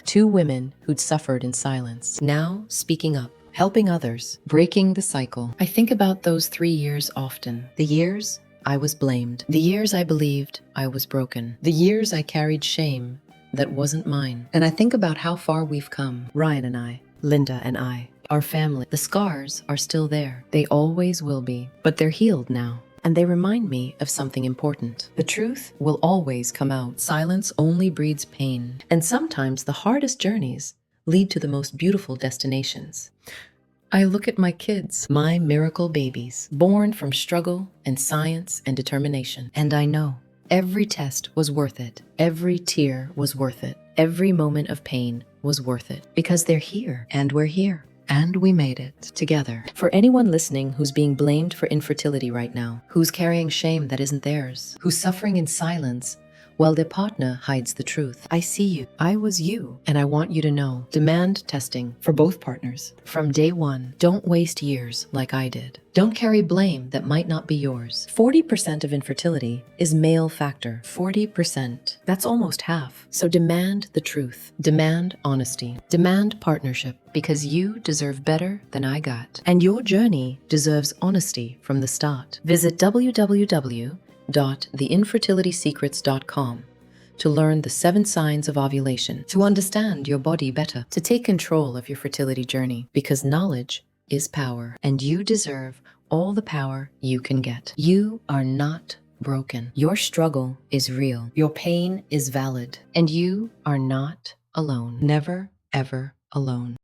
2 women who'd suffered in silence, now speaking up, helping others, breaking the cycle. I think about those 3 years often. The years I was blamed. The years I believed I was broken. The years I carried shame that wasn't mine. And I think about how far we've come. Ryan and I, Linda and I, our family. The scars are still there. They always will be. But they're healed now. And they remind me of something important. The truth will always come out. Silence only breeds pain. And sometimes the hardest journeys lead to the most beautiful destinations. I look at my kids, my miracle babies, born from struggle and science and determination. And I know every test was worth it. Every tear was worth it. Every moment of pain was worth it. Because they're here. And we're here. And we made it together. For anyone listening who's being blamed for infertility right now, who's carrying shame that isn't theirs, who's suffering in silence while their partner hides the truth, I see you. I was you. And I want you to know, demand testing for both partners. From day one, don't waste years like I did. Don't carry blame that might not be yours. 40% of infertility is male factor. 40%. That's almost half. So demand the truth. Demand honesty. Demand partnership. Because you deserve better than I got. And your journey deserves honesty from the start. Visit www.theinfertilitysecrets.com to learn the 7 signs of ovulation, to understand your body better, to take control of your fertility journey, because knowledge is power, and you deserve all the power you can get. You are not broken. Your struggle is real. Your pain is valid, and you are not alone. Never, ever alone.